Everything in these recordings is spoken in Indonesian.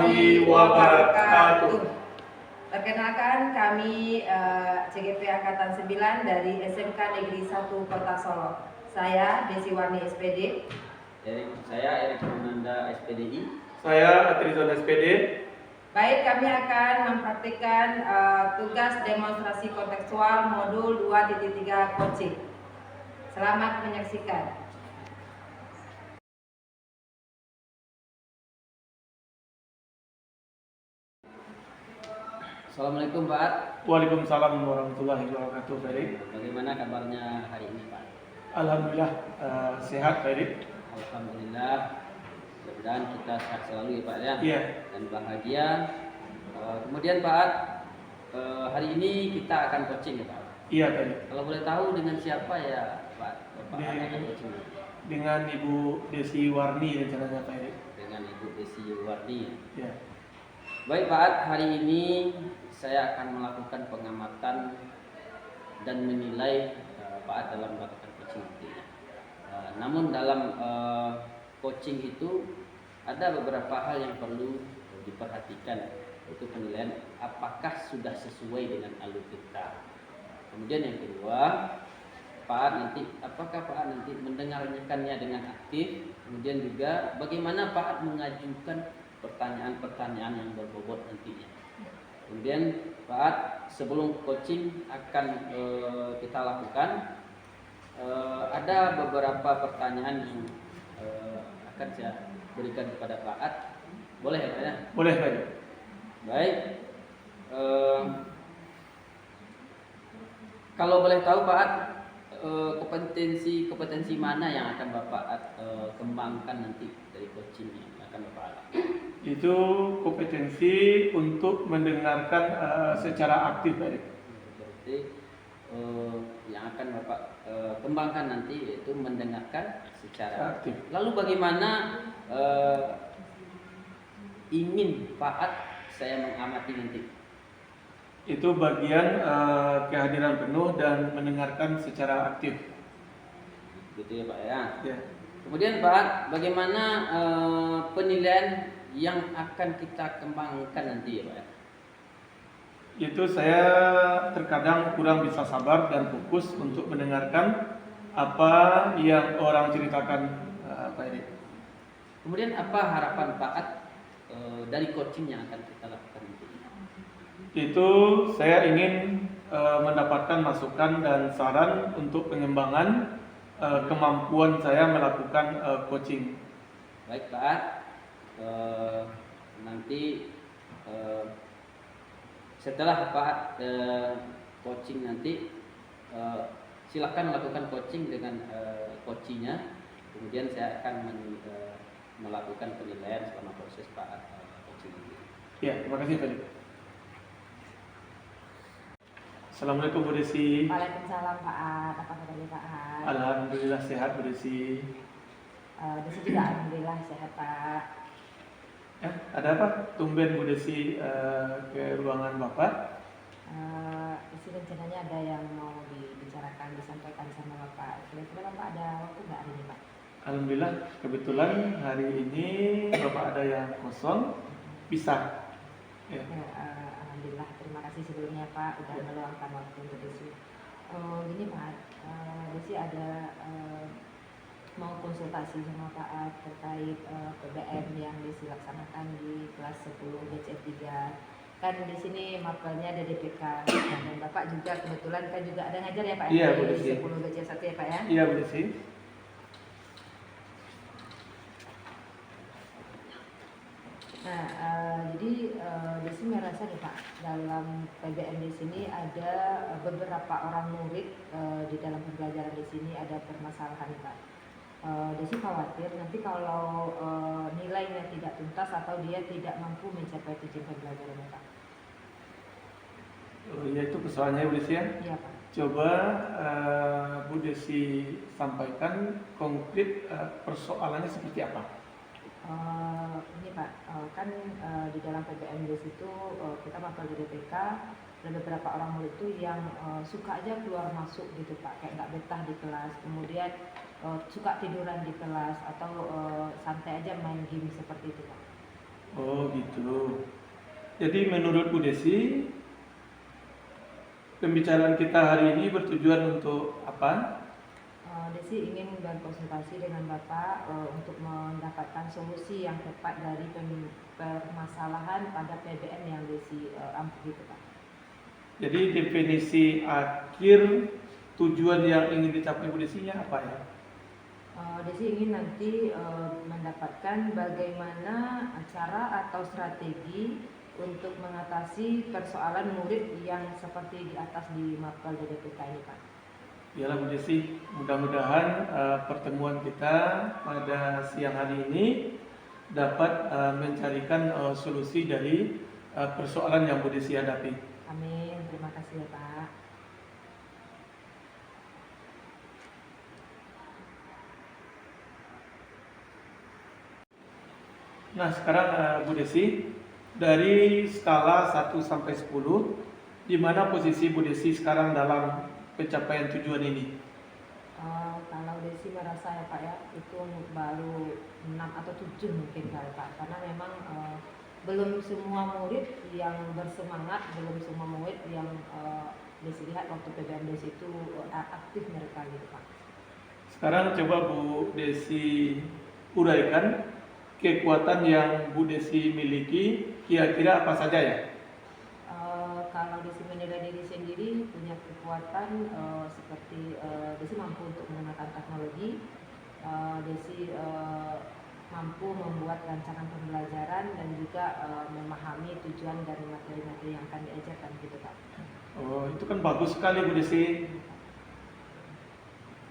warahmatullahi wabarakatuh. Perkenalkan kami CGP Angkatan 9 dari SMK Negeri 1 Kota Solo. Saya Desi Warni SPD. Saya Erik Fernanda SPDI. Saya Atrizon SPD. Baik, kami akan mempraktikkan tugas demonstrasi kontekstual modul 2.3 coaching. Selamat menyaksikan. Assalamualaikum Pak. Waalaikumsalam warahmatullahi wabarakatuh, Pak Erik. Bagaimana kabarnya hari ini Pak? Alhamdulillah sehat, Pak Erik. Alhamdulillah. Mudah-mudahan kita sehat selalu ya Pak ya. Iya. Dan bahagia. Kemudian Pak, hari ini kita akan coaching ya Pak. Iya, Pak Erik. Kalau boleh tahu dengan siapa ya Pak? Bapak akan coaching. Dengan Ibu Desi Warni rencananya, Pak Erik. Dengan Ibu Desi Warni. Iya. Baik Pak, hari ini saya akan melakukan pengamatan dan menilai Pak dalam melakukan coaching nantinya. Namun dalam coaching itu ada beberapa hal yang perlu diperhatikan, yaitu penilaian apakah sudah sesuai dengan alur kita. Kemudian yang kedua, apakah Pak nanti mendengarkannya dengan aktif. Kemudian juga bagaimana Pak mengajukan pertanyaan-pertanyaan yang berbobot nantinya. Kemudian Pak, sebelum coaching akan kita lakukan, ada beberapa pertanyaan yang akan saya berikan kepada Pak. Boleh ya Pak ya? Boleh, Pak Erik. Baik. Kalau boleh tahu Pak, kompetensi mana yang akan Bapak kembangkan nanti dari coaching yang akan Bapak lakukan? Itu kompetensi untuk mendengarkan secara aktif, Pak Erik. Berarti yang akan Bapak kembangkan nanti yaitu mendengarkan secara Aktif. Lalu bagaimana ingin Pak saya mengamati nanti? Itu bagian kehadiran penuh dan mendengarkan secara aktif. Gitu ya Pak ya. Ya. Kemudian Pak, bagaimana penilaian yang akan kita kembangkan nanti ya Pak? Itu saya terkadang kurang bisa sabar dan fokus untuk mendengarkan apa yang orang ceritakan, Pak Erik. Kemudian apa harapan Pak dari coaching yang akan kita lakukan nanti? Itu saya ingin mendapatkan masukan dan saran untuk pengembangan kemampuan saya melakukan coaching. Baik Pak, nanti setelah Pak coaching nanti silakan lakukan coaching dengan coachingnya. Kemudian saya akan melakukan penilaian selama proses Pak coaching ini. Ya, terima kasih Pak Erik. Assalamualaikum Bu Desi. Waalaikumsalam Pak Ad. Apa kabarnya Pak Ad? Alhamdulillah sehat Bu Desi. Desi juga alhamdulillah sehat Pak. Ya, ada apa? Tumben Bu Desi ke ruangan Bapak? Desi rencananya ada yang mau dibicarakan, disampaikan sama Bapak. Kira-kira Bapak ada waktu nggak hari ini Pak? Alhamdulillah kebetulan hari ini Bapak ada yang kosong, bisa. Ya. Alhamdulillah, terima kasih sebelumnya Pak udah meluangkan waktu untuk Desi. Gini Pak, Desi ada mau konsultasi sama Pak Ad terkait PBM yang Desi laksanakan di kelas 10 BCF 3. Kan di sini mapelnya ada DPK dan Bapak juga kebetulan kan juga ada ngajar ya Pak Iya, Bu di Desi. 10 BCF 1 ya Pak ya? Iya Bu Desi. Nah, jadi Desi merasa nih Pak, dalam PBM di sini ada beberapa orang murid di dalam pembelajaran di sini ada permasalahan nih Pak. Desi khawatir nanti kalau nilainya tidak tuntas atau dia tidak mampu mencapai tujuan pembelajarannya Pak. Ya itu persoalannya Bu Desi ya. Iya Pak. Coba Bu Desi sampaikan konkret persoalannya seperti apa? Ini Pak, kan di dalam PBM di situ kita mapel di DPK ada beberapa orang murid itu yang suka aja keluar masuk gitu Pak, kayak nggak betah di kelas, kemudian suka tiduran di kelas atau santai aja main game seperti itu Pak. Oh gitu. Jadi menurut Bu Desi, pembicaraan kita hari ini bertujuan untuk apa? Desi ingin berkonsultasi dengan Bapak untuk mendapatkan solusi yang tepat dari permasalahan pada PBM yang Desi ampu itu Pak. Jadi definisi akhir tujuan yang ingin dicapai Bu Desinya apa ya? Desi ingin nanti mendapatkan bagaimana cara atau strategi untuk mengatasi persoalan murid yang seperti di atas di mapel DDPK ini Pak. Yalah Bu Desi, mudah-mudahan pertemuan kita pada siang hari ini dapat mencarikan solusi dari persoalan yang Bu Desi hadapi. Amin, terima kasih ya Pak. Nah sekarang Bu Desi, dari skala 1 sampai 10, di mana posisi Bu Desi sekarang dalam pencapaian tujuan ini? Kalau Desi merasa ya Pak ya, itu baru 6 atau 7 mungkin kali Pak. Karena memang belum semua murid yang bersemangat, belum semua murid yang Desi lihat waktu PBM Desi itu aktif mereka gitu Pak. Sekarang coba Bu Desi uraikan kekuatan yang Bu Desi miliki, kira-kira apa saja ya? Kalau Desi menilai diri sendiri punya kekuatan seperti Desi mampu untuk menggunakan teknologi, Desi mampu membuat rancangan pembelajaran dan juga memahami tujuan dari materi-materi yang akan diajarkan gitu Pak. Oh, itu kan bagus sekali Bu Desi.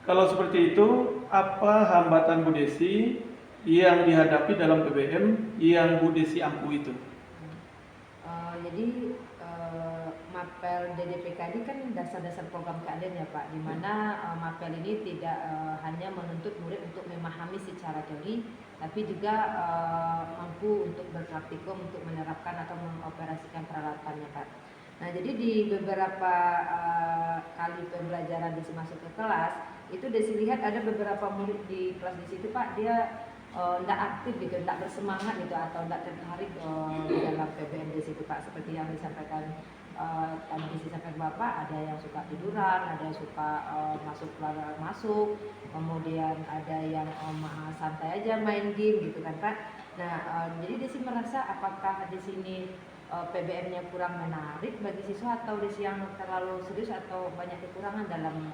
Kalau seperti itu, apa hambatan Bu Desi yang dihadapi dalam PBM yang Bu Desi ampu itu? Jadi mapel DDPK ini kan dasar-dasar program keahlian ya Pak, di mana mapel ini tidak hanya menuntut murid untuk memahami secara teori, tapi juga mampu untuk berpraktikum untuk menerapkan atau mengoperasikan peralatannya Pak. Nah jadi di beberapa kali pembelajaran Desi masuk ke kelas, itu Desi lihat ada beberapa murid di kelas di situ Pak, dia tidak aktif gitu, tidak bersemangat gitu atau tidak tertarik di dalam PBM di situ Pak. Seperti yang disampaikan tadi disampaikan Bapak, ada yang suka tiduran, ada yang suka masuk keluar masuk, kemudian ada yang santai aja main game gitu kan Pak. Nah jadi Desi merasa apakah di sini PBM-nya kurang menarik bagi siswa atau Desi yang terlalu serius atau banyak kekurangan dalam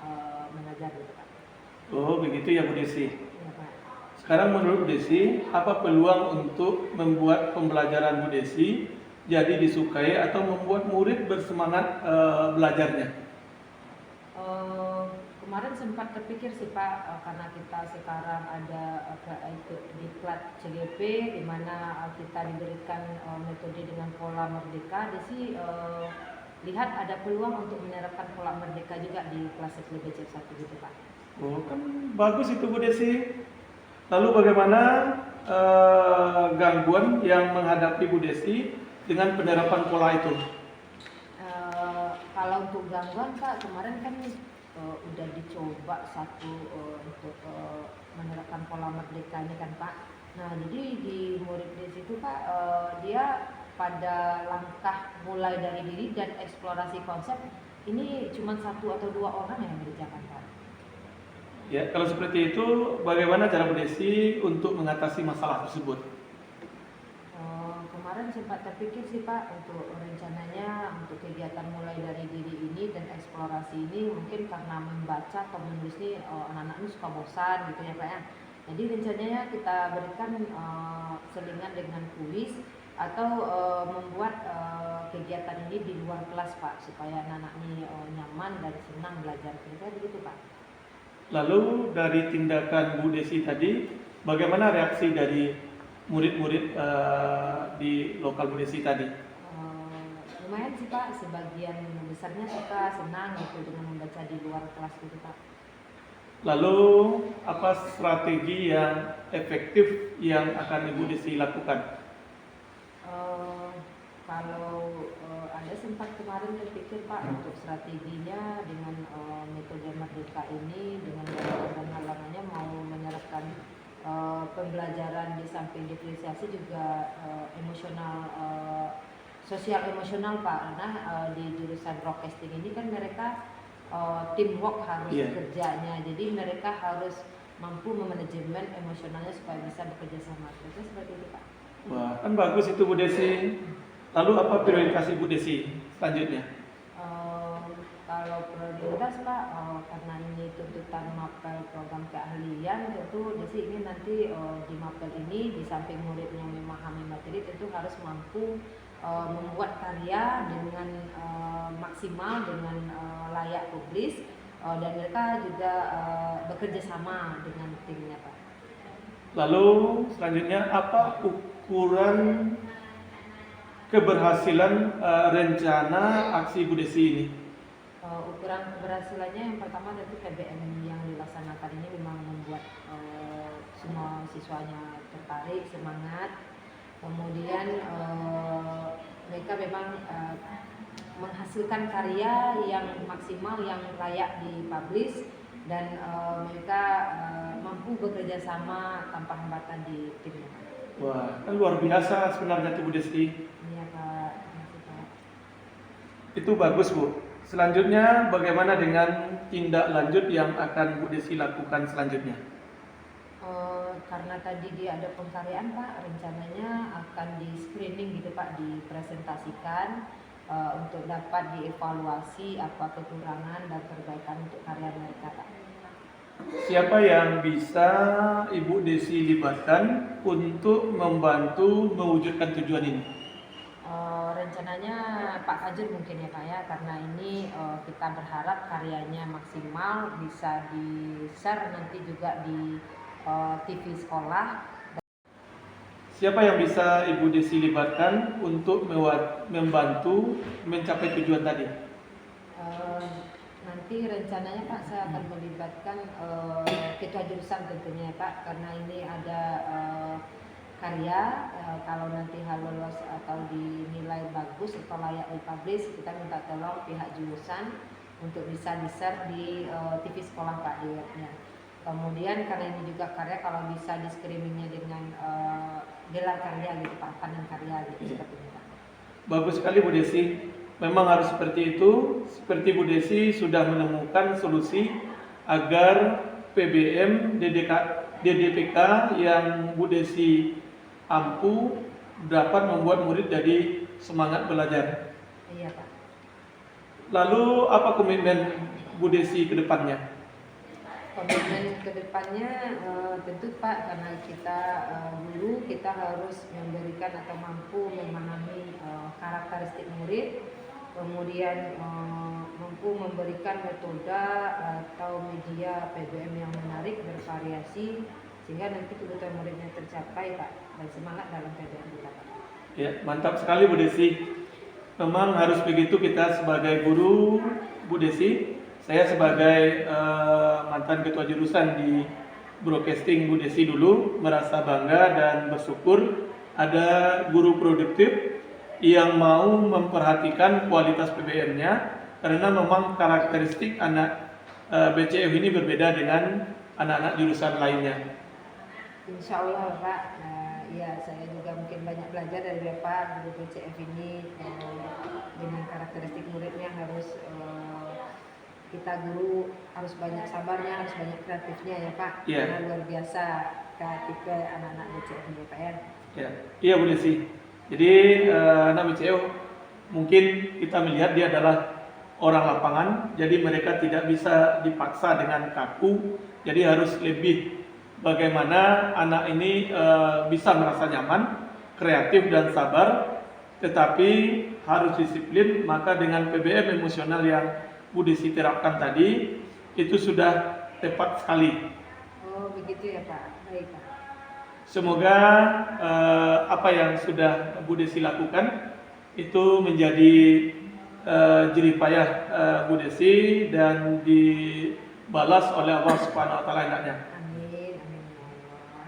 mengajar gitu Pak. Oh, begitu ya Bu Desi. Ya, Pak. Sekarang menurut Bu Desi, apa peluang untuk membuat pembelajaran Bu Desi jadi disukai atau membuat murid bersemangat belajarnya? Kemarin sempat terpikir sih Pak, karena kita sekarang ada ikut di plat CGP, di mana kita diberikan metode dengan pola merdeka. Desi lihat ada peluang untuk menerapkan pola merdeka juga di kelas SLBC 1 gitu Pak. Oh, kan bagus itu Bu Desi. Lalu bagaimana gangguan yang menghadapi Bu Desi dengan penerapan pola itu? Kalau untuk gangguan Pak, kemarin kan udah dicoba satu untuk menerapkan pola merdeka ini kan Pak. Nah jadi di murid di situ Pak, dia pada langkah mulai dari diri dan eksplorasi konsep ini cuma 1 atau 2 orang yang mengerjakan Pak. Ya, kalau seperti itu, bagaimana cara Bu Desi untuk mengatasi masalah tersebut? Kemarin sempat terpikir sih Pak untuk rencananya untuk kegiatan mulai dari diri ini dan eksplorasi ini mungkin karena membaca atau menulis ini anak-anak ini suka bosan gitu ya Pak ya. Jadi rencananya kita berikan selingan dengan kuis atau membuat kegiatan ini di luar kelas Pak supaya anak-anak ini nyaman dan senang belajar. Kira-kira begitu Pak. Lalu dari tindakan Bu Desi tadi, bagaimana reaksi dari murid-murid di lokal Bu Desi tadi? Lumayan sih Pak, sebagian besarnya suka senang gitu dengan membaca di luar kelas gitu Pak. Lalu apa strategi yang efektif yang akan Ibu Desi lakukan? Kalau ada sempat kemarin terpikir Pak untuk strateginya dengan metode merdeka ini dengan dan halangannya mau menerapkan pembelajaran di samping diferensiasi juga emosional, sosial emosional Pak, karena di jurusan broadcasting ini kan mereka teamwork harus Iya. kerjanya, jadi mereka harus mampu memanajemen emosionalnya supaya bisa bekerja sama. Terus seperti itu Pak. Wah, kan bagus itu Bu Desi. Lalu apa prioritas Ibu Desi selanjutnya? Kalau prioritas Pak, karena ini tuntutan mapel program keahlian, tentu Desi ingin nanti di mapel ini di samping muridnya memahami materi, tentu harus mampu membuat karya dengan maksimal, dengan layak publis, dan mereka juga bekerja sama dengan timnya Pak. Lalu selanjutnya apa ukuran keberhasilan rencana aksi Bu Desi ini? Ukuran keberhasilannya yang pertama tentu PBM yang dilaksanakan ini memang membuat semua siswanya tertarik, semangat. Kemudian mereka memang menghasilkan karya yang maksimal, yang layak dipublish, dan mereka mampu bekerja sama tanpa hambatan di timnya. Wah, kan luar biasa sebenarnya Bu Desi. Iya Pak, terima kasih Pak. Itu bagus Bu. Selanjutnya bagaimana dengan tindak lanjut yang akan Bu Desi lakukan selanjutnya? Karena tadi dia ada pengkaryaan Pak, rencananya akan di screening gitu Pak, dipresentasikan untuk dapat dievaluasi apa kekurangan dan perbaikan untuk karya mereka Pak. Siapa yang bisa Ibu Desi libatkan untuk membantu mewujudkan tujuan ini? Rencananya Pak Kajur mungkin ya Pak ya, karena ini kita berharap karyanya maksimal, bisa di-share nanti juga di TV sekolah. Siapa yang bisa Ibu Desi libatkan untuk membantu mencapai tujuan tadi? Nanti rencananya Pak saya akan melibatkan ketua jurusan tentunya Pak, karena ini ada karya, kalau nanti hal lolos atau dinilai bagus atau layak dipublish, kita minta tolong pihak jurusan untuk bisa di-share di TV sekolah Pak, di webnya. Kemudian karena ini juga karya, kalau bisa di screeningnya dengan gelar karya gitu Pak, panen karya gitu seperti itu Pak. Bagus sekali Bu Desi. Memang harus seperti itu. Seperti Bu Desi sudah menemukan solusi agar PBM DDPK yang Bu Desi ampu dapat membuat murid jadi semangat belajar. Iya Pak. Lalu apa komitmen Bu Desi ke depannya? Komitmen ke depannya tentu Pak, karena kita guru, kita harus memberikan atau mampu memahami karakteristik murid, kemudian mampu memberikan metode atau media PBM yang menarik, bervariasi, sehingga nanti kebutuhan muridnya tercapai Pak, dan semangat dalam PBM kita Pak. Ya, mantap sekali Bu Desi. Memang harus begitu kita sebagai guru Bu Desi. Saya sebagai mantan ketua jurusan di broadcasting Bu Desi dulu merasa bangga dan bersyukur ada guru produktif yang mau memperhatikan kualitas PBM-nya, karena memang karakteristik anak BCF ini berbeda dengan anak-anak jurusan lainnya. Insya Allah Pak, ya saya juga mungkin banyak belajar dari Bapak guru BCF ini, dengan karakteristik muridnya harus kita guru harus banyak sabarnya, harus banyak kreatifnya ya Pak, karena luar biasa tipe anak-anak BCF ini Pak ya. Ya, iya Bu Desi. Jadi anak BCF mungkin kita melihat dia adalah orang lapangan, jadi mereka tidak bisa dipaksa dengan kaku, jadi harus lebih bagaimana anak ini bisa merasa nyaman, kreatif dan sabar, tetapi harus disiplin. Maka dengan PBM emosional yang Bu Desi terapkan tadi itu sudah tepat sekali. Oh begitu ya Pak, baik Pak. Semoga apa yang sudah Bu Desi lakukan itu menjadi jerih payah Bu Desi dan dibalas oleh Allah Subhanahu Wa Taala hendaknya. Amin, amin ya Allah.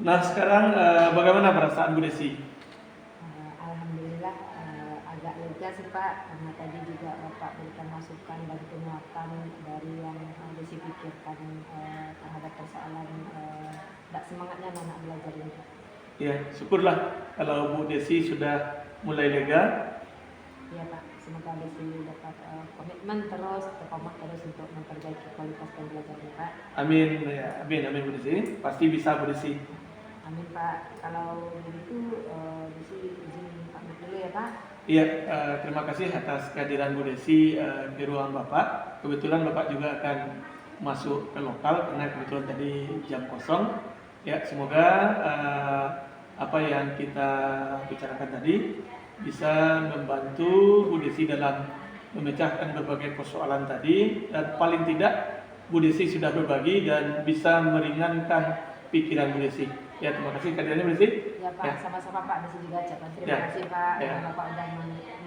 Nah sekarang bagaimana perasaan Bu Desi? Alhamdulillah agak lega sih Pak, karena tadi juga Bapak memberikan masukan dan penguatan dari yang Desi pikirkan terhadap persoalan tidak semangatnya anak belajar ini. Ya, syukurlah kalau Bu Desi sudah mulai lega. Iya Pak, semoga Desi dapat komitmen terus, istiqomah terus untuk memperbaiki kualitas pembelajaran Pak. Amin, ya, amin Bu Desi. Pasti bisa Bu Desi. Amin Pak. Kalau begitu Desi izin pamit dulu ya Pak. Iya, terima kasih atas kehadiran Bu Desi di ruang Bapak. Kebetulan Bapak juga akan masuk ke lokal karena kebetulan tadi jam kosong. Ya, semoga apa yang kita bicarakan tadi bisa membantu Bu Desi dalam memecahkan berbagai persoalan tadi, dan paling tidak Bu Desi sudah berbagi dan bisa meringankan pikiran Bu Desi. Ya, terima kasih kehadirannya Bu Desi. Ya Pak, Ya. sama-sama Pak. Desi juga ucapkan terima Ya. kasih Pak. Ya. Bapak sudah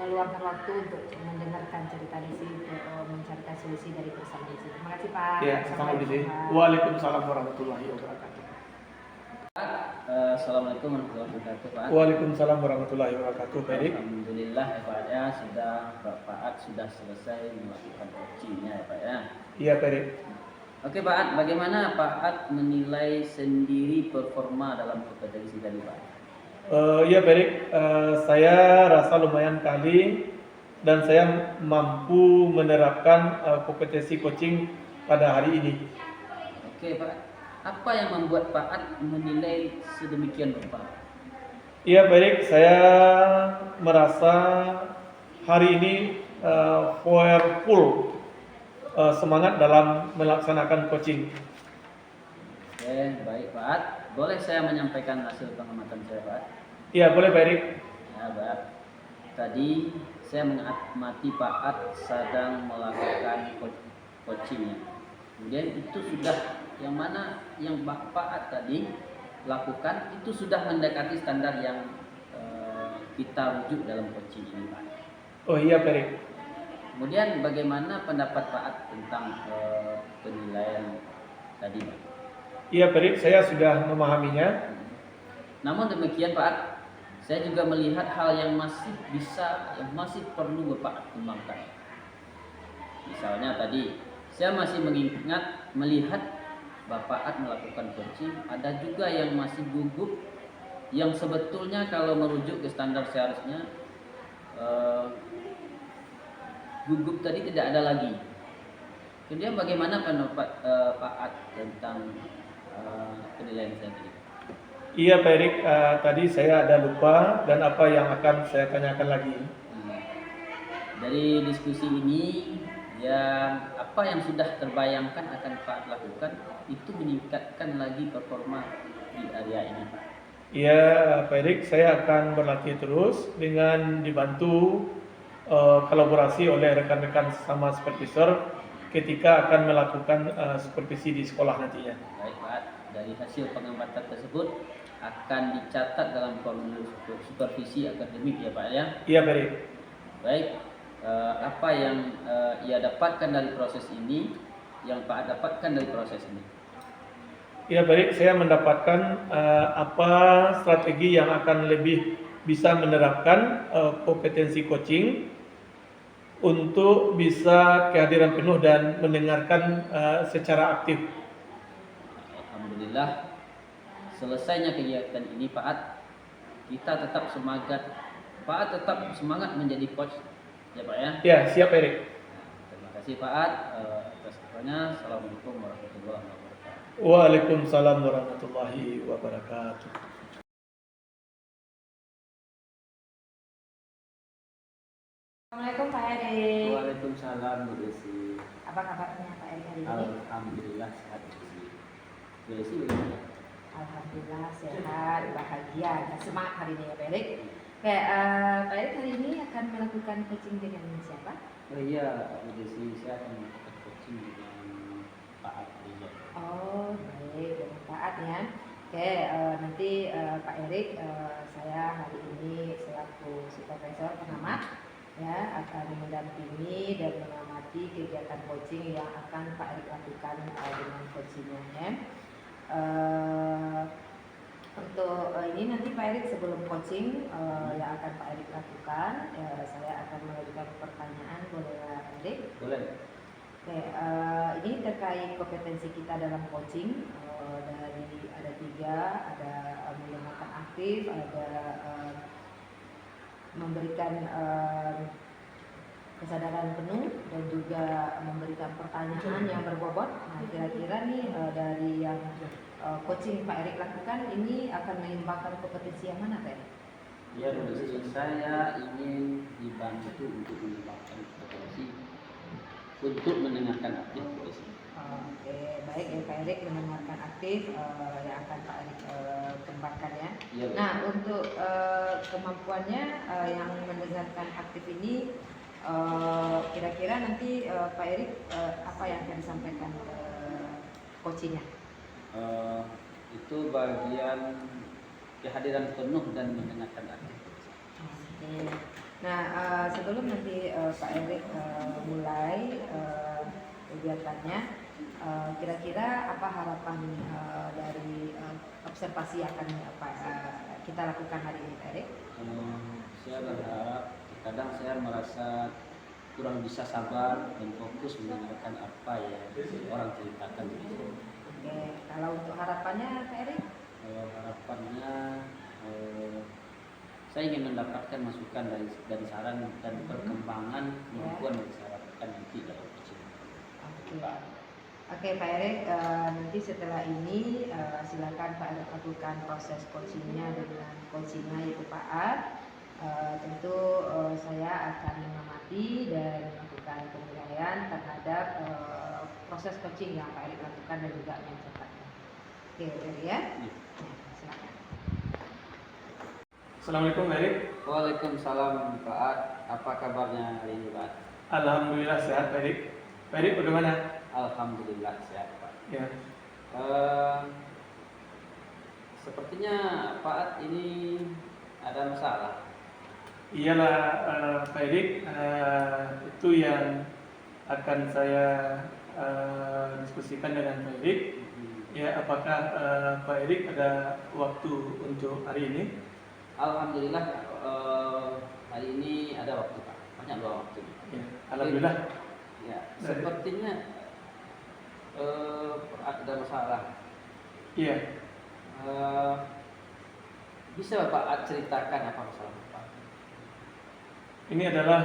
meluangkan waktu untuk mendengarkan cerita Desi untuk mencarikan solusi dari persoalan Desi. Terima kasih Pak. Ya, sama Bu Desi. Assalamualaikum, Pak. Waalaikumsalam warahmatullahi wabarakatuh. Assalamualaikum warahmatullahi wabarakatuh, Pak. Waalaikumsalam warahmatullahi wabarakatuh. Baik. Alhamdulillah ya Pak ya, Pak Ad sudah selesai melakukan coachingnya ya Pak ya. Iya, Pak. Oke Pak Ad, bagaimana Pak Ad menilai sendiri performa dalam kompetensi tadi Pak? Iya, Pak. Saya rasa lumayan kali dan saya mampu menerapkan kompetensi coaching pada hari ini. Oke Pak, apa yang membuat Pak Ad menilai sedemikian rupa? Iya, baik. Saya merasa hari ini full semangat dalam melaksanakan coaching. Oke, baik Pak Ad. Boleh saya menyampaikan hasil pengamatan saya Pak Ad? Iya, boleh, Pak Erik. Ya Pak Ad. Tadi saya mengamati Pak Ad sedang melakukan coachingnya. Kemudian itu sudah yang mana yang Pak Ad tadi lakukan itu sudah mendekati standar yang kita rujuk dalam coaching ini Pak. Oh iya, Pak Erik. Kemudian bagaimana pendapat Pak Ad tentang penilaian tadi Pak? Iya, Pak Erik, saya sudah memahaminya. Namun demikian Pak Ad, saya juga melihat hal yang masih perlu Bapak Ad kembangkan. Misalnya tadi saya masih melihat Bapak Ad melakukan coaching, ada juga yang masih gugup, yang sebetulnya kalau merujuk ke standar seharusnya gugup tadi tidak ada lagi. Kemudian bagaimana pendapat Pak Ad tentang penilaian saya tadi? Iya, Pak Erik. Tadi saya ada lupa dan apa yang akan saya tanyakan lagi. Dari diskusi ini, ya apa yang sudah terbayangkan akan Pak Ad lakukan itu meningkatkan lagi performa di area ini Pak. Iya, Pak Erik, saya akan berlatih terus dengan dibantu kolaborasi oleh rekan-rekan sesama supervisor ketika akan melakukan supervisi di sekolah nantinya. Baik Pak, dari hasil pengamatan tersebut akan dicatat dalam formulir supervisi akademik ya Pak ya. Iya, Pak Erik. Baik, apa yang ia dapatkan dari proses ini, yang Pak dapatkan dari proses ini? Ya, baik. Saya mendapatkan apa strategi yang akan lebih bisa menerapkan kompetensi coaching untuk bisa kehadiran penuh dan mendengarkan secara aktif. Alhamdulillah, selesainya kegiatan ini Pak Ad, kita tetap semangat. Pak Ad tetap semangat menjadi coach, ya Pak ya. Ya, siap, Erik. Terima kasih Pak Ad atas keterangannya. Assalamualaikum warahmatullahi wabarakatuh. Waalaikumsalam warahmatullahi wabarakatuh. Assalamualaikum Pak Erik. Waalaikumsalam Bu Desi. Apa kabarnya Pak Erik hari ini? Alhamdulillah sehat Bu Desi. Bu Desi bagaimana? Alhamdulillah sehat, bahagia, dan semangat hari ini ya Pak Erik. Oke, Pak Erik hari ini akan melakukan coaching dengan siapa? Oh iya Bu Desi, saya akan melakukan coaching dengan Pak Ad Reza. Oh baik, dengan Pak Ad ya. Oke, nanti Pak Erik, saya hari ini selaku supervisor pengamat ya akan mendampingi dan mengamati kegiatan coaching yang akan Pak Erik lakukan dengan coachingnya ya. Untuk ini nanti Pak Erik sebelum coaching yang akan Pak Erik lakukan, saya akan mengajukan pertanyaan boleh Erik. Boleh. Oke, ini terkait kompetensi kita dalam coaching. Dari ada 3, ada mendengarkan aktif, ada memberikan kesadaran penuh, dan juga memberikan pertanyaan yang berbobot. Nah, kira-kira nih dari yang coaching Pak Erik lakukan ini akan mengembangkan kompetensi yang mana, Pak Erik? Ya, saya ingin dibantu untuk mengembangkan kompetensi untuk mendengarkan aktif polisi. Oke, baik ya Pak Erik, mendengarkan aktif yang akan Pak Erik kembangkan ya. Ya, Nah, untuk kemampuannya yang mendengarkan aktif ini kira-kira nanti Pak Erik apa yang akan disampaikan ke coachingnya? Itu bagian kehadiran penuh dan mendengarkan aktif. Oke. Nah, sebelum nanti Pak Erik mulai kegiatannya, kira-kira apa harapan dari observasi yang akan kita lakukan hari ini, Pak Erik? Saya berharap, kadang saya merasa kurang bisa sabar dan fokus mendengarkan apa yang orang ceritakan. Oke, kalau untuk harapannya Pak Erik? Harapannya saya ingin mendapatkan masukan dari saran dan perkembangan kemampuan yang saya dapatkan nanti dalam coaching. Oke, Pak Erik, nanti setelah ini silakan Pak Erik lakukan proses coachingnya dengan coachingnya yaitu Pak Ad. Tentu saya akan mengamati dan melakukan penilaian terhadap proses coaching yang Pak Erik lakukan dan juga mencatatnya. Oke, Pak Erik ya. Silakan. Assalamualaikum Pak Erik. Waalaikumsalam Pak Ad. Apa kabarnya hari ini Pak? Alhamdulillah sehat Pak Erik. Pak Erik bagaimana? Alhamdulillah sehat Pak. Ya. Sepertinya Pak Ad ini ada masalah. Iyalah Pak Erik, itu yang akan saya diskusikan dengan Pak Erik. Ya, apakah Pak Erik ada waktu untuk hari ini? Alhamdulillah hari ini ada waktu Pak, banyak luang waktu. Ya, alhamdulillah. Ya, sepertinya ada masalah. Iya. Bisa Pak ceritakan apa masalah Pak? Ini adalah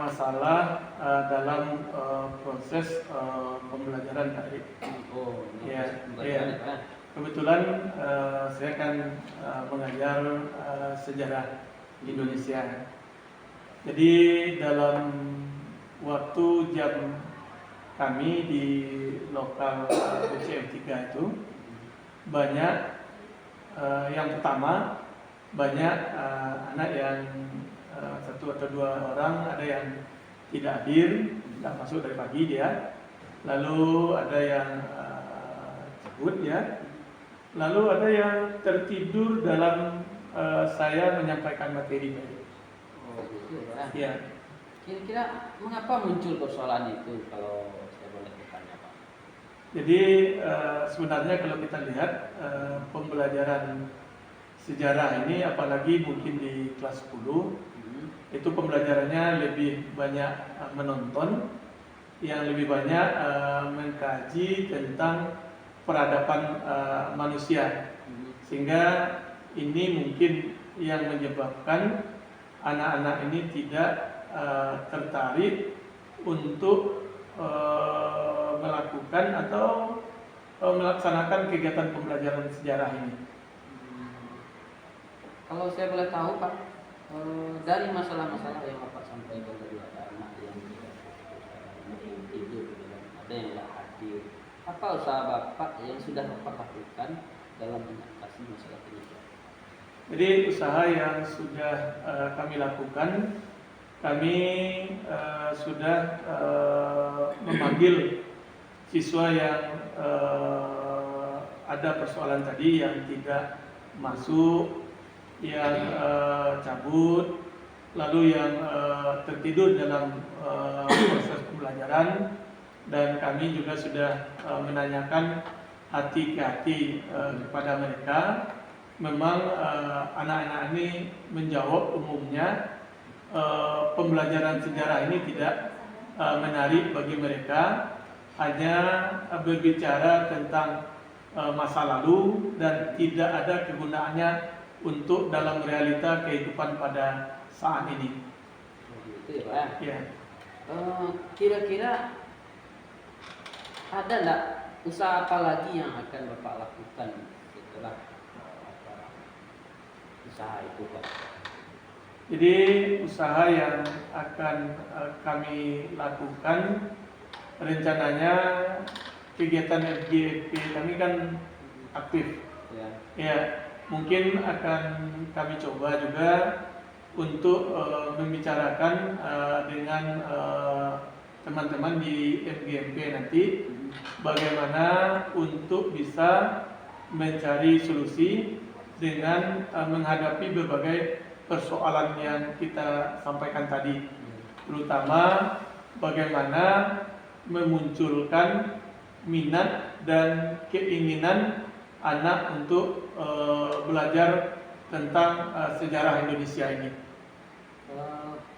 masalah dalam proses pembelajaran Pak Erik. Oh, Ya, pembelajaran, ya. Pak. Kebetulan saya kan mengajar sejarah Indonesia. Jadi dalam waktu jam kami di lokal UCM 3 itu banyak yang pertama banyak anak yang 1 atau 2 orang ada yang tidak hadir, tidak masuk dari pagi dia. Lalu ada yang cabut ya. Lalu ada yang tertidur dalam saya menyampaikan materi tadi. Oh, gitu ya. Ya. Kira-kira mengapa muncul persoalan itu kalau saya boleh bertanya Pak? Jadi sebenarnya kalau kita lihat pembelajaran sejarah ini, apalagi mungkin di kelas 10, itu pembelajarannya lebih banyak menonton, yang lebih banyak mengkaji tentang peradaban manusia, sehingga ini mungkin yang menyebabkan anak-anak ini tidak tertarik untuk melakukan atau melaksanakan kegiatan pembelajaran sejarah ini. Kalau saya boleh tahu Pak, dari masalah-masalah yang Bapak sampaikan tadi, ada anak yang tidur, ada yang tidak hadir. Apa usaha Bapak yang sudah Bapak lakukan dalam mengatasi masalah ini? Jadi usaha yang sudah kami lakukan, kami sudah memanggil siswa yang ada persoalan tadi, yang tidak masuk, yang cabut, lalu yang tertidur dalam proses pembelajaran, dan kami juga sudah menanyakan hati ke hati kepada mereka. Memang anak-anak ini menjawab umumnya pembelajaran sejarah ini tidak menarik bagi mereka, hanya berbicara tentang masa lalu dan tidak ada kegunaannya untuk dalam realita kehidupan pada saat ini. Gitu ya Pak. Ya. Kira-kira ada nggak usaha apa lagi yang akan Bapak lakukan setelah usaha itu Pak? Jadi usaha yang akan kami lakukan, rencananya kegiatan FGFP kami kan aktif. Ya. Ya, mungkin akan kami coba juga untuk membicarakan dengan teman-teman di FGMP nanti bagaimana untuk bisa mencari solusi dengan menghadapi berbagai persoalan yang kita sampaikan tadi, terutama bagaimana memunculkan minat dan keinginan anak untuk belajar tentang sejarah Indonesia ini.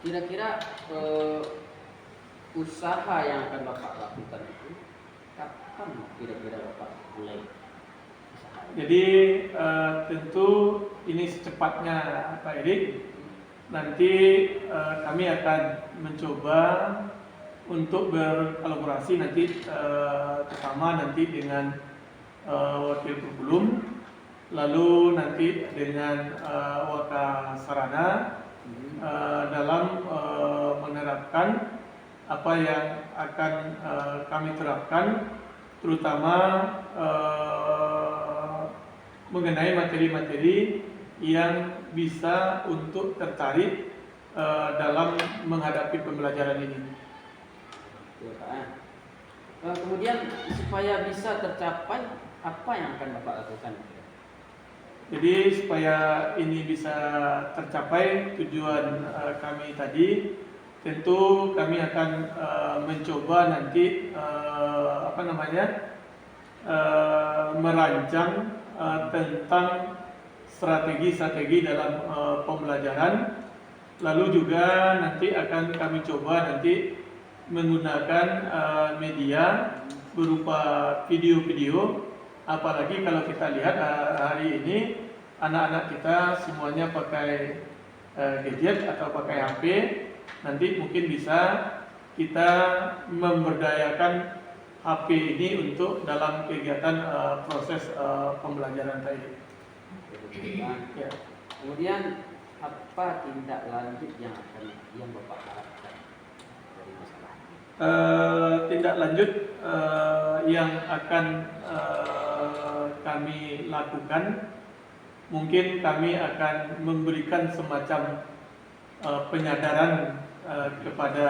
Kira-kira usaha yang akan Bapak lakukan itu kapan kira-kira Bapak mulai usaha? Jadi tentu ini secepatnya Pak Erik. Nanti kami akan mencoba untuk berkolaborasi nanti pertama nanti dengan Wakil Kurkulum, lalu nanti dengan Wakasarana dalam menerapkan apa yang akan kami terapkan, terutama mengenai materi-materi yang bisa untuk tertarik dalam menghadapi pembelajaran ini. Kemudian supaya bisa tercapai, apa yang akan Bapak lakukan? Jadi supaya ini bisa tercapai tujuan kami tadi, tentu kami akan mencoba nanti merancang tentang strategi-strategi dalam pembelajaran. Lalu juga nanti akan kami coba nanti menggunakan media berupa video-video. Apalagi kalau kita lihat hari ini anak-anak kita semuanya pakai gadget atau pakai HP. Nanti mungkin bisa kita memberdayakan HP ini untuk dalam kegiatan proses pembelajaran tadi. Ya. Kemudian apa tindak lanjut yang Bapak harapkan dari masalah ini? Tindak lanjut yang akan kami lakukan, mungkin kami akan memberikan semacam penyadaran kepada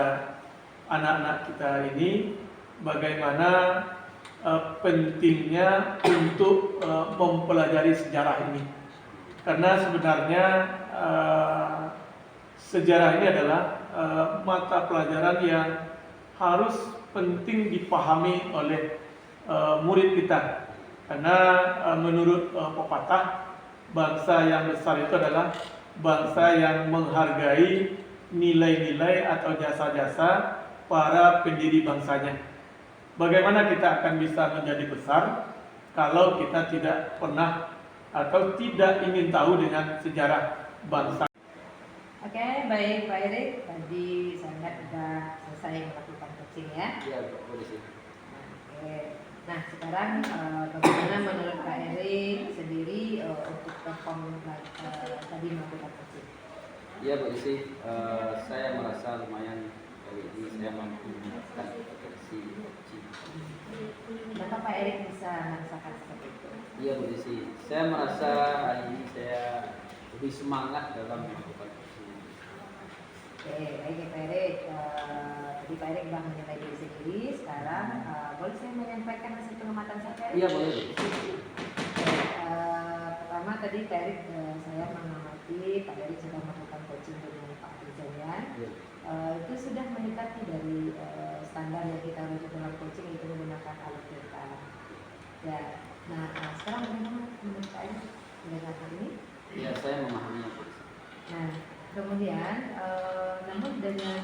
anak-anak kita ini bagaimana pentingnya untuk mempelajari sejarah ini, karena sebenarnya sejarah ini adalah mata pelajaran yang harus penting dipahami oleh murid kita, karena menurut pepatah, bangsa yang besar itu adalah bangsa yang menghargai nilai-nilai atau jasa-jasa para pendiri bangsanya. Bagaimana kita akan bisa menjadi besar kalau kita tidak pernah atau tidak ingin tahu dengan sejarah bangsa? Oke, baik Pak Erik. Tadi saya lihat sudah selesai melakukan coaching ya. Iya, boleh sih. Oke. Nah, sekarang bagaimana menurut Pak Erik sendiri untuk perform tadi melakukan coaching? Iya Bu Isi, saya merasa lumayan kali ini saya mampu melakukan potensi coaching. Kenapa Pak Erik bisa merasakan seperti itu? Iya Bu Isi, saya merasa hari ini saya lebih semangat dalam melakukan coaching. Oke, baik ya Pak Erik. Jadi Pak Erik sudah menilai diri sendiri. Sekarang boleh saya menyampaikan hasil pengamatan saya Pak Erik? Iya boleh. Pertama tadi Pak Erik, saya mengamati Pak Erik sudah melakukan coaching dengan Pak Rizalian. Iya. Itu sudah mendekati dari standar yang kita rujuk dalam coaching, itu menggunakan alat kita. Ya, nah sekarang bagaimana menurut Pak Erik dengan hal ini? Iya, saya memahaminya Bu Isi. Nah, kemudian namun dengan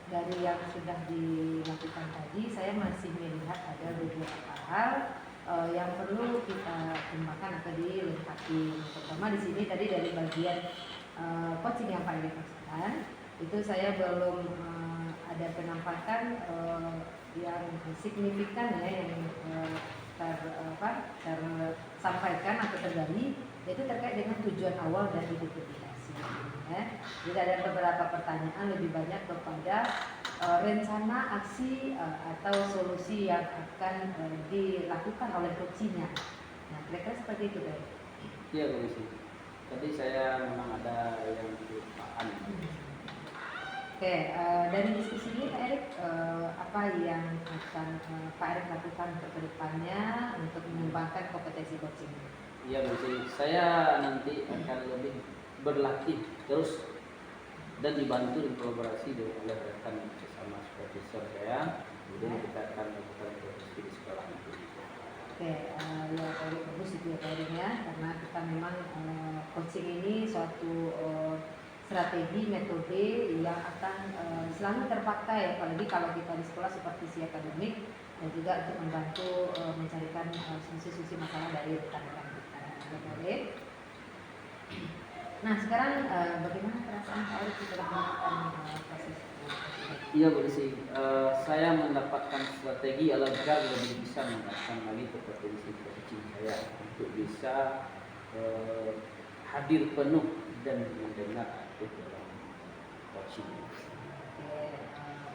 dari yang sudah dilakukan tadi, saya masih melihat ada beberapa hal yang perlu kita kembangkan atau dilengkapi. Pertama di sini tadi dari bagian coaching yang Pak Erik maksudkan, itu saya belum ada penampakan yang signifikan ya yang tersampaikan atau tergali, yaitu terkait dengan tujuan awal dari identifikasi. Ya. Jadi ada beberapa pertanyaan lebih banyak kepada rencana aksi atau solusi yang akan dilakukan oleh coachingnya. Nah, kira-kira seperti itu, Pak. Iya, Bu Desi. Tadi saya memang ada yang kelupaan. Oke, dari diskusi ini Pak Erik, apa yang akan Pak Erik lakukan untuk kedepannya untuk mengembangkan kompetensi coaching? Iya, Bu Desi. Saya nanti akan lebih berlatih terus dan dibantu dan kolaborasi oleh rekan bersama supervisor saya. Kemudian kita akan melakukan produksi di sekolah nanti. Oke, ya Pak Erik, bagus itu ya Pak Erik ya, karena kita memang coaching ini suatu strategi, metode yang akan selalu terpakai, apalagi kalau kita di sekolah supervisi akademik dan juga untuk membantu mencarikan solusi-solusi masalah dari rekan-rekan kita. Baik. Nah sekarang bagaimana perasaan Pak Erik dalam melakukan proses? Iya, Bu Desi. Saya mendapatkan strategi agar lebih bisa meningkatkan lagi kompetensi coaching saya untuk bisa hadir penuh dan mendengar aktif dalam coaching. Oke,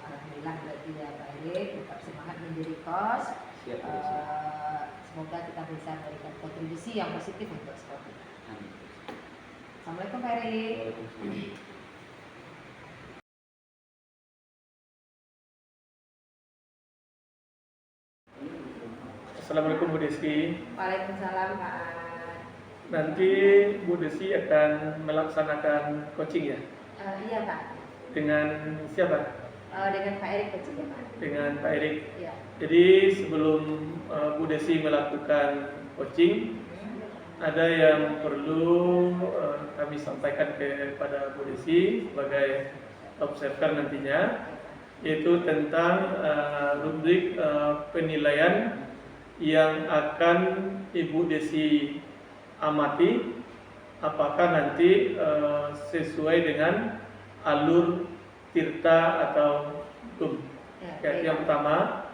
alhamdulillah berarti ya Pak Erik tetap semangat menjadi coach. Siap, Bu Desi. Semoga kita bisa memberikan kontribusi yang positif untuk sport kita. Amin. Assalamualaikum Pak Erik. Waalaikumsalam. Assalamualaikum Bu Desi. Waalaikumsalam Pak. Nanti Bu Desi akan melaksanakan coaching ya? Iya Pak. Dengan siapa? Dengan Pak Erik coaching ya Pak. Dengan Pak Erik. Iya. Jadi sebelum Bu Desi melakukan coaching, ada yang perlu kami sampaikan kepada Bu Desi sebagai observer nantinya, yaitu tentang rubrik penilaian yang akan Ibu Desi amati apakah nanti sesuai dengan alur tirta atau hukum. Ya, yang pertama.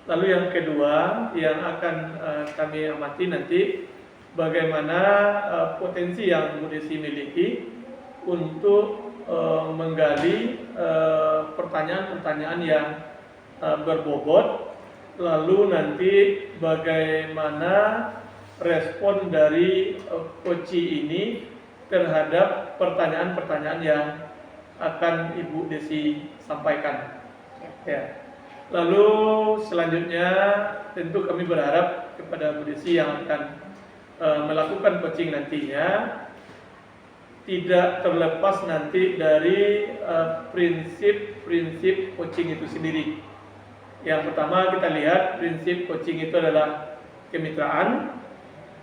Lalu yang kedua yang akan kami amati nanti bagaimana potensi yang Bu Desi miliki untuk menggali pertanyaan-pertanyaan yang berbobot, lalu nanti bagaimana respon dari coachi ini terhadap pertanyaan-pertanyaan yang akan Ibu Desi sampaikan. Ya. Lalu selanjutnya tentu kami berharap kepada Bu Desi yang akan melakukan coaching nantinya tidak terlepas nanti dari prinsip-prinsip coaching itu sendiri. Yang pertama kita lihat prinsip coaching itu adalah kemitraan.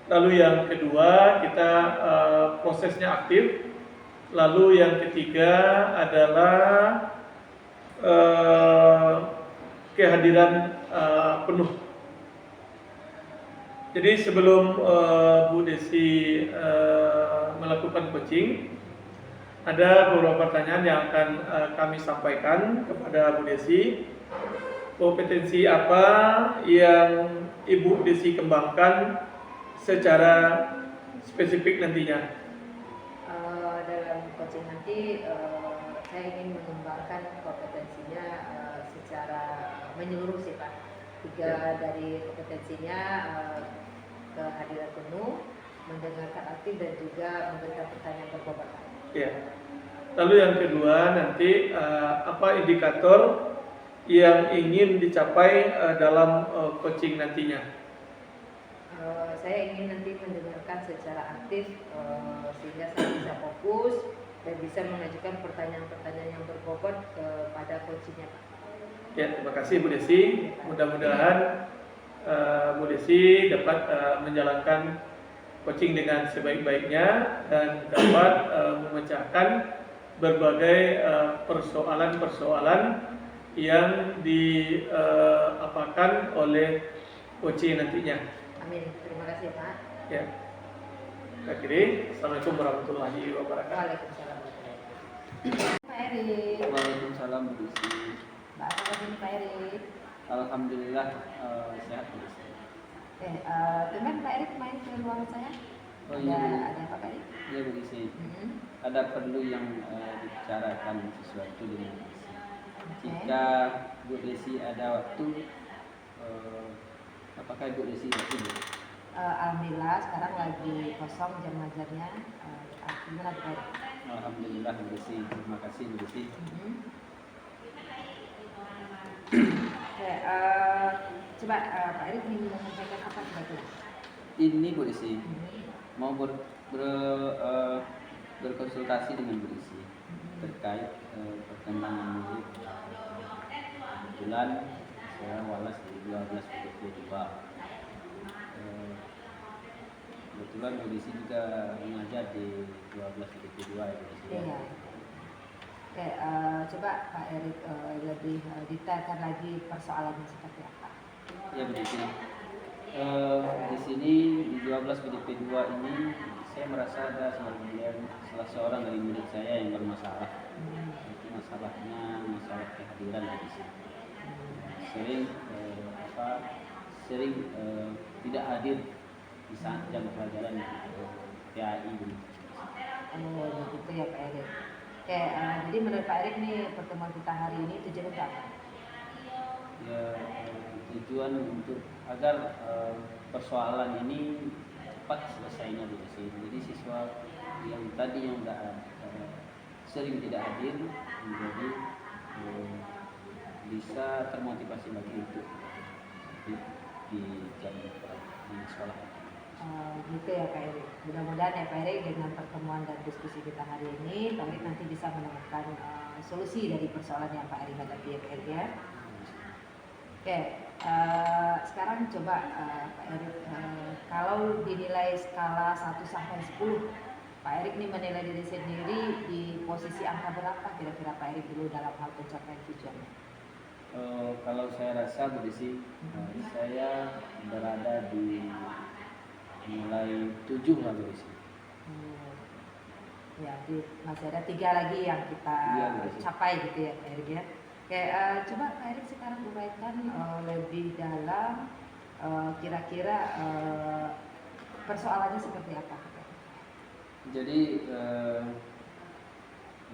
Lalu yang kedua kita prosesnya aktif. Lalu yang ketiga adalah kehadiran penuh. Jadi sebelum Bu Desi melakukan coaching, ada beberapa pertanyaan yang akan kami sampaikan kepada Bu Desi. Kompetensi apa yang Ibu Desi kembangkan secara spesifik nantinya? Dalam coaching nanti saya ingin mengembangkan kompetensinya secara menyeluruh sih Pak. Tiga dari kompetensinya kehadiran penuh, mendengarkan aktif dan juga memberikan pertanyaan berbobot. Ya. Lalu yang kedua nanti apa indikator yang ingin dicapai dalam coaching nantinya? Saya ingin nanti mendengarkan secara aktif sehingga saya bisa fokus dan bisa mengajukan pertanyaan-pertanyaan yang berbobot kepada coachingnya Pak. Ya, terima kasih Bu Desi. Mudah-mudahan Bu Desi dapat menjalankan coaching dengan sebaik-baiknya dan dapat memecahkan berbagai persoalan-persoalan yang diapakan oleh OC nantinya. Amin. Terima kasih Pak. Ya. Akhiri, Assalamualaikum warahmatullahi wabarakatuh. Waalaikumsalam. Pak Erik. Waalaikumsalam Bu Desi. Mbak, apa kabar nih Pak Erik? Alhamdulillah sehat Bu Desi. Dengan Pak Erik main ke ruangan saya. Oh iya Bu. Ada apa Pak Erik? Iya Bu Desi. Hmm. Ada perlu yang dibicarakan sesuatu dengan Bu Desi. Oke. Jika Bu Desi ada waktu, apakah Bu Desi waktu Bu? Alhamdulillah sekarang lagi kosong jam ngajarnya. Gimana Pak Erik? Alhamdulillah Bu Desi. Terima kasih Bu Desi. Hmm. Oke, coba Pak Erik ingin menyampaikan apa kira-kira? Ini Bu Desi Hmm. mau berkonsultasi dengan Bu Desi terkait perkembangan musik. Kebetulan saya walas di 12 BDP 2. Kebetulan Bu Desi juga mengajar di 12 BDP 2 ya Bu Desi. Iya. Oke, coba Pak Erik lebih detailkan lagi persoalannya seperti apa. Ya Bu Desi. Di sini di 12 BDP 2 ini saya merasa ada salah seorang dari murid saya yang bermasalah. Itu masalahnya masalah kehadiran di sini. Sering tidak hadir di saat jam pelajaran PAI ini. Oh, begitu ya Pak Erik. Oke, jadi menurut Pak Erik nih pertemuan kita hari ini tujuannya untuk apa? Ya, tujuan untuk agar persoalan ini cepat selesainya Bu Desi. Jadi siswa yang tadi yang sering tidak hadir menjadi bisa termotivasi lagi untuk di jam di sekolah. Gitu ya Pak Erik. Mudah-mudahan ya Pak Erik dengan pertemuan dan diskusi kita hari ini, Pak Erik nanti bisa menemukan solusi dari persoalan yang Pak Erik hadapi ya Pak Erik ya. Oke, sekarang coba Pak Erik, kalau dinilai skala 1 sampai 10, Pak Erik nih menilai diri sendiri di posisi angka berapa kira-kira Pak Erik dulu dalam hal pencapaian tujuannya? Kalau saya rasa Bu Desi, saya berada di mulai 7 lah Bu Desi. Ya, masih ada 3 lagi yang kita capai gitu ya Pak Erik ya. Oke, coba Pak Erik sekarang uraikan lebih dalam kira-kira persoalannya seperti apa? Jadi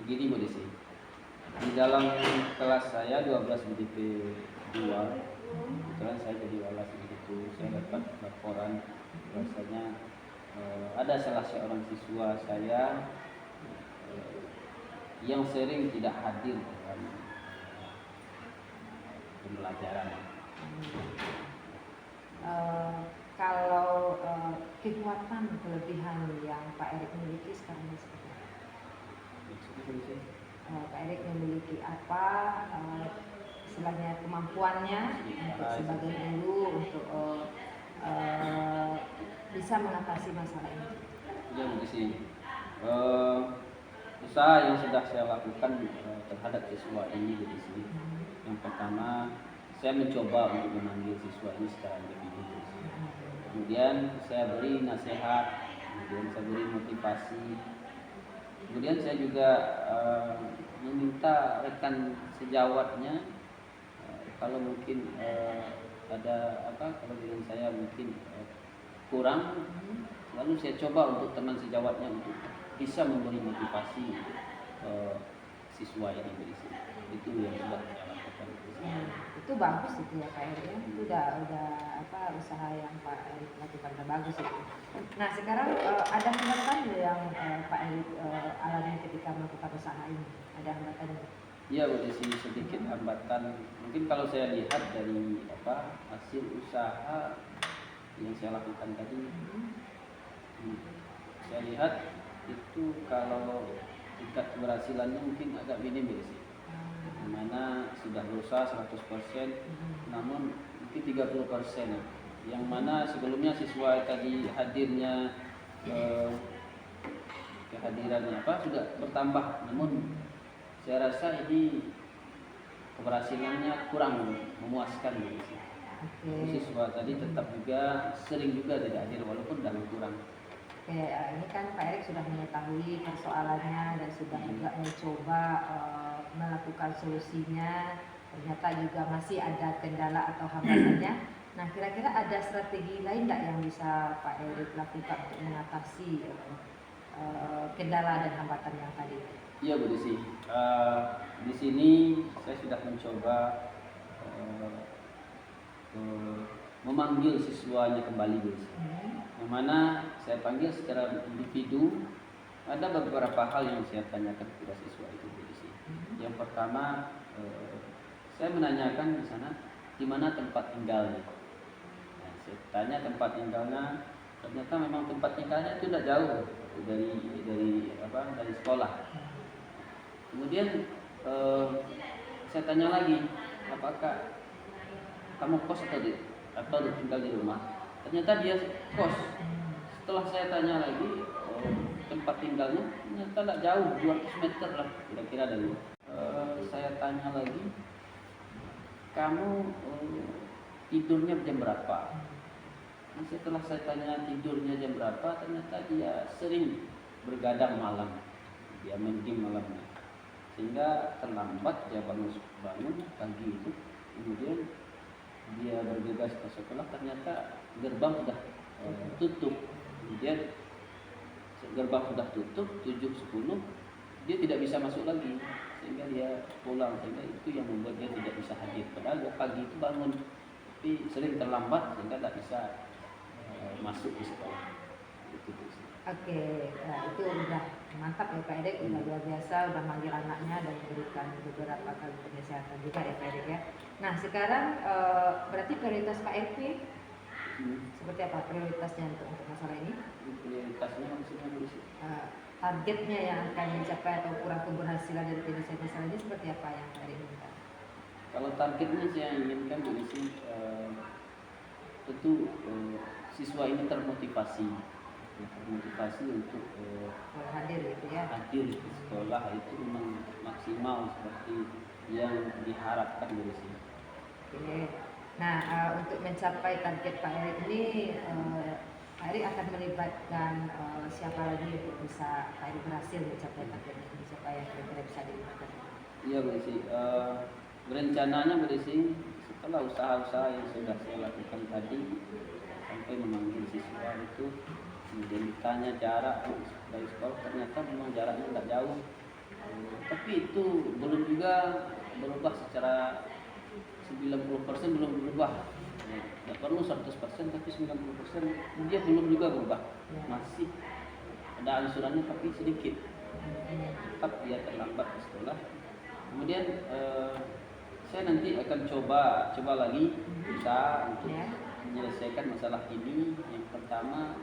begini Bu Desi, di dalam kelas saya 12 BDP 2, kebetulan saya jadi walas begitu, saya dapat laporan bahwasanya ada salah seorang siswa saya yang sering tidak hadir dalam pembelajaran. Kalau kekuatan kelebihan yang Pak Erik miliki sekarang ini seperti apa? Pak Erik memiliki apa istilahnya kemampuannya untuk sebagai guru untuk bisa mengatasi masalah ini? Ya Bu Desi, usaha yang sudah saya lakukan terhadap siswa ini Bu Desi. Yang pertama, saya mencoba untuk memanggil siswa ini secara individu. Kemudian saya beri nasihat, kemudian saya beri motivasi. Kemudian saya juga meminta rekan sejawatnya kalau mungkin ada kalau dengan saya mungkin kurang, lalu saya coba untuk teman sejawatnya untuk bisa memberi motivasi siswa yang berisi. Itu yang sudah saya lakukan. Itu bagus itu ya Pak Erik ya. Itu udah usaha yang Pak Erik lakukan udah bagus itu. Nah sekarang ada hambatan yang Pak Erik alami ketika melakukan usaha ini? Ada hambatannya? Iya Bu Desi, sedikit hambatan. Mungkin kalau saya lihat dari hasil usaha yang saya lakukan tadi, saya lihat itu kalau tingkat keberhasilannya mungkin agak minim Bu Desi. Dimana sudah berusaha 100%, namun mungkin 30%, yang mana sebelumnya siswa tadi hadirnya kehadirannya sudah bertambah, namun saya rasa ini keberhasilannya kurang memuaskan gitu. Oke. Siswa tadi tetap juga sering juga tidak hadir walaupun dalam kurang. Oke, ini kan Pak Erik sudah mengetahui persoalannya dan sudah juga mencoba melakukan solusinya. Ternyata juga masih ada kendala atau hambatannya. Nah, kira-kira ada strategi lain nggak yang bisa Pak Erik lakukan untuk mengatasi kendala dan hambatan yang tadi? Iya Bu Desi, di sini saya sudah mencoba memanggil siswanya kembali Bu Desi. Yang mana saya panggil secara individu, ada beberapa hal yang saya tanyakan kepada siswa itu Bu Desi. Yang pertama, saya menanyakan di sana di mana tempat tinggalnya. Nah, saya tanya tempat tinggalnya, ternyata memang tempat tinggalnya itu tidak jauh dari sekolah. Kemudian saya tanya lagi, apakah kamu kos atau tinggal di rumah? Ternyata dia kos. Setelah saya tanya lagi tempat tinggalnya, ternyata tidak jauh, 200 meter lah kira-kira dari. Saya tanya lagi, kamu tidurnya jam berapa? Nah, setelah saya tanya tidurnya jam berapa, ternyata dia sering bergadang malam, dia main game malamnya, sehingga terlambat dia bangun pagi itu. Kemudian dia bergegas ke sekolah, ternyata gerbang sudah tutup. Kemudian gerbang sudah tutup 7.10, dia tidak bisa masuk lagi, sehingga dia pulang. Sehingga itu yang membuat dia tidak bisa hadir. Padahal dia pagi itu bangun, tapi sering terlambat sehingga tidak bisa masuk di sekolah. Oke, nah itu udah mantap ya Pak Erik, udah luar biasa, udah manggil anaknya dan memberikan beberapa kali penasehatan juga ya Pak Erik ya. Nah sekarang berarti prioritas Pak Erik seperti apa prioritasnya untuk masalah ini? Prioritasnya maksudnya targetnya yang akan mencapai atau kurang keberhasilan dari penyelesaian masalah ini seperti apa yang Pak Erik inginkan? Kalau targetnya saya inginkan dari sini tentu siswa ini termotivasi untuk hadir gitu ya. Hadir di sekolah itu memang maksimal seperti yang diharapkan dari sini. Oke. Nah, untuk mencapai target Pak Erik ini, Pak Erik akan melibatkan siapa lagi untuk bisa Pak Erik berhasil mencapai target ini? Siapa yang kira-kira bisa dilibatkan? Iya Bu Desi, rencananya Bu Desi setelah usaha-usaha yang sudah saya lakukan tadi, sampai memanggil siswa itu, kemudian ditanya jarak dari sekolah, ternyata memang jaraknya tidak jauh, tapi itu belum juga berubah secara 90% belum berubah. Tidak perlu 100%, tapi 90% dia belum juga berubah, masih ada angsurannya tapi sedikit, tetap dia terlambat di sekolah. Kemudian saya nanti akan coba lagi usaha untuk menyelesaikan masalah ini. Yang pertama,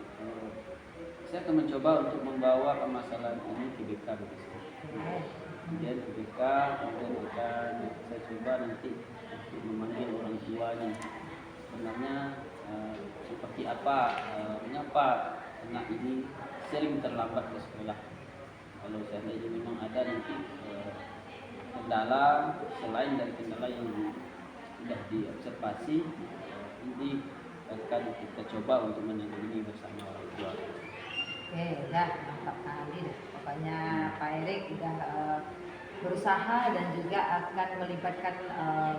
saya akan mencoba untuk membawa permasalahan ini ke BK. Kemudian ke BK, kemudian akan saya coba nanti untuk memanggil orang tuanya. Sebenarnya seperti apa, mengapa anak ini sering terlambat ke sekolah. Kalau seandainya memang ada nanti kendala selain dari kendala yang sudah diobservasi, ini akan kita coba untuk menangani bersama orang tua. Oke, udah mantap kali deh. Pokoknya Pak Erik udah berusaha dan juga akan melibatkan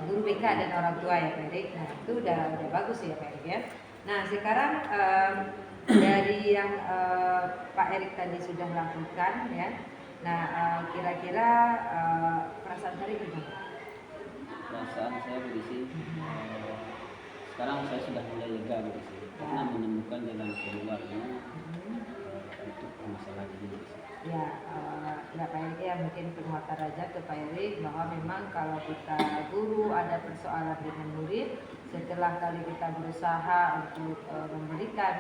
guru BK dan orang tua ya Pak Erik. Nah itu udah bagus ya Pak Erik ya. Nah sekarang dari yang Pak Erik tadi sudah lakukan ya. Nah kira-kira perasaan Pak Erik gimana? Perasaan saya begitu. Sekarang saya sudah mulai lega begitu, karena menemukan jalan keluarnya untuk permasalahan ini. Ya, ya Pak Erik ya, mungkin penguatan aja ke Pak Erik bahwa memang kalau kita guru ada persoalan dengan murid, setelah kali kita berusaha untuk memberikan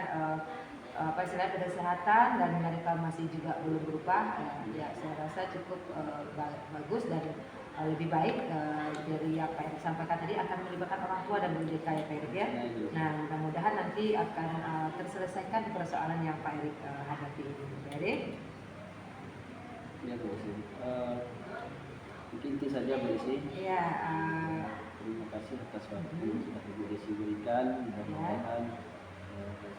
apa istilahnya kesehatan dan mereka masih juga belum berubah, ya saya rasa cukup bagus dan lebih baik dari apa yang disampaikan tadi akan melibatkan orang tua dan guru BK ya Pak Erik ya. Nah mudah-mudahan nanti akan terselesaikan persoalan yang Pak Erik hadapi ini Pak Erik. Ya Bu, Mungkin itu saja Bu Desi. Ya, Terima kasih atas waktu yang sudah Ibu Desi berikan. Mudah-mudahan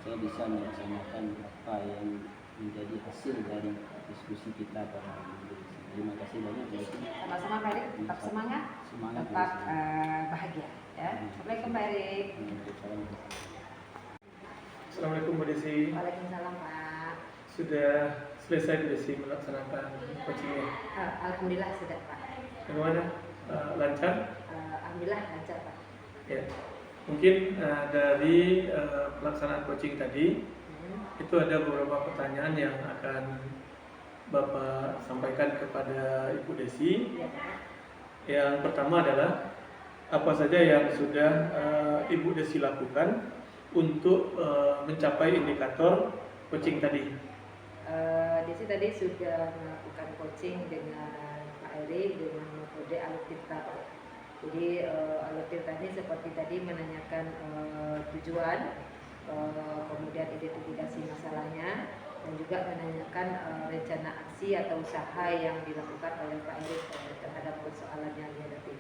saya bisa melaksanakan apa yang menjadi hasil dari diskusi kita pada hari ini. Terima kasih banyak Bu Desi. sama-sama Pak Erik, tetap semangat, Semangat Bu tetap Desi. bahagia. Ya. Assalamualaikum Pak Erik. Waalaikumsalam. Assalamualaikum Bu Desi. Waalaikumsalam Pak. Sudah selesai Bu Desi melaksanakan coachingnya. Alhamdulillah sudah Pak. Bagaimana? Lancar? Alhamdulillah lancar Pak. Ya. Mungkin dari pelaksanaan coaching tadi itu ada beberapa pertanyaan yang akan Bapak sampaikan kepada Ibu Desi. Ya, Pak. Yang pertama adalah apa saja yang sudah Ibu Desi lakukan untuk mencapai indikator coaching tadi. Desi tadi sudah melakukan coaching dengan Pak Erik dengan metode Alutirta Pak. Jadi Alutirta ini seperti tadi menanyakan tujuan, kemudian identifikasi masalahnya, dan juga menanyakan rencana aksi atau usaha yang dilakukan oleh Pak Erik terhadap persoalan yang dihadapi.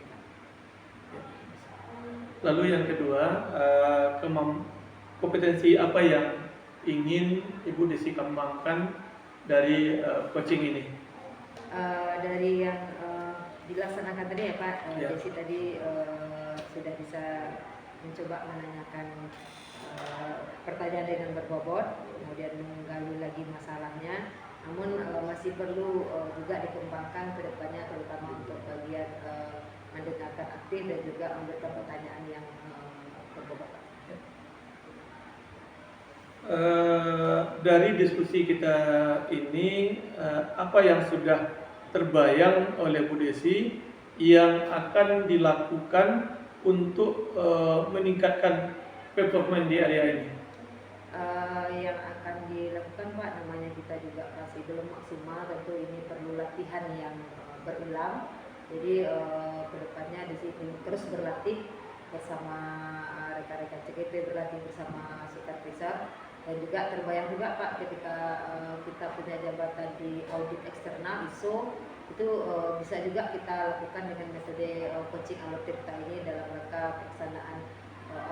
Lalu yang kedua, kompetensi apa yang ingin Ibu Desi kembangkan dari coaching ini? Dari yang dilaksanakan tadi ya Pak, Ya. Desi tadi sudah bisa mencoba menanyakan pertanyaan dengan berbobot, kemudian menggali lagi masalahnya. Namun masih perlu juga dikembangkan ke depannya, terutama untuk bagian mendengarkan aktif dan juga memberikan pertanyaan yang berbobot. Dari diskusi kita ini, apa yang sudah terbayang oleh Bu Desi yang akan dilakukan untuk meningkatkan performa di area ini? Yang akan dilakukan Pak, namanya kita juga masih belum maksimal, tentu ini perlu latihan yang berulang. Jadi kedepannya di sini terus berlatih bersama rekan-rekan CGP, berlatih bersama supervisor, dan juga terbayang juga Pak ketika kita punya jabatan di audit eksternal ISO itu bisa juga kita lakukan dengan metode coaching Alutirta ini dalam rangka pelaksanaan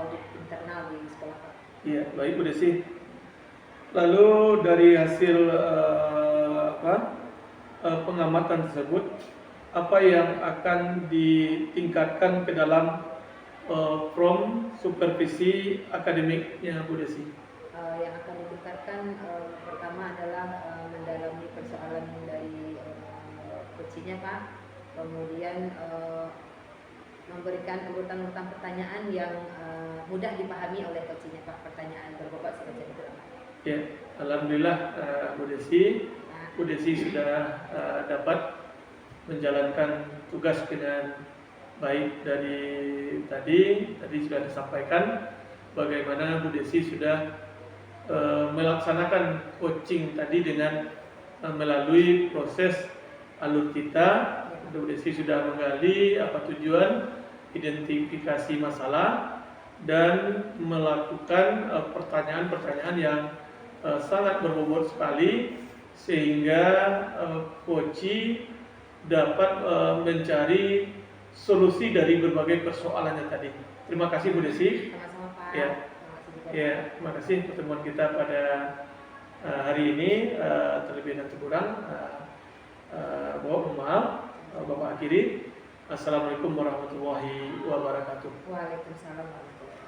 audit internal di sekolah Pak. Iya, baik Bu Desi. Lalu dari hasil pengamatan tersebut, apa yang akan ditingkatkan ke dalam from supervisi akademiknya Bu Desi? Yang akan ditingkatkan pertama adalah mendalami persoalan dari coachingnya Pak, kemudian memberikan urutan-urutan pertanyaan yang mudah dipahami oleh coachingnya Pak, pertanyaan berbobot semacam itu Pak. Ya, alhamdulillah Bu Desi. Nah, Bu Desi sudah dapat menjalankan tugas dengan baik. Dari tadi sudah disampaikan bagaimana Bu Desi sudah melaksanakan coaching tadi dengan melalui proses Alutirta. Bu Desi sudah menggali apa tujuan, identifikasi masalah, dan melakukan pertanyaan-pertanyaan yang sangat berbobot sekali sehingga coaching dapat mencari solusi dari berbagai persoalannya tadi. Terima kasih Bu Desi. sama-sama Pak. Ya. Terima kasih juga. Ya, terima kasih pertemuan kita pada hari ini. Terlebih dan terkurang, mohon maaf. Bapak akhiri. Assalamualaikum warahmatullahi wabarakatuh. Waalaikumsalam warahmatullahi wabarakatuh.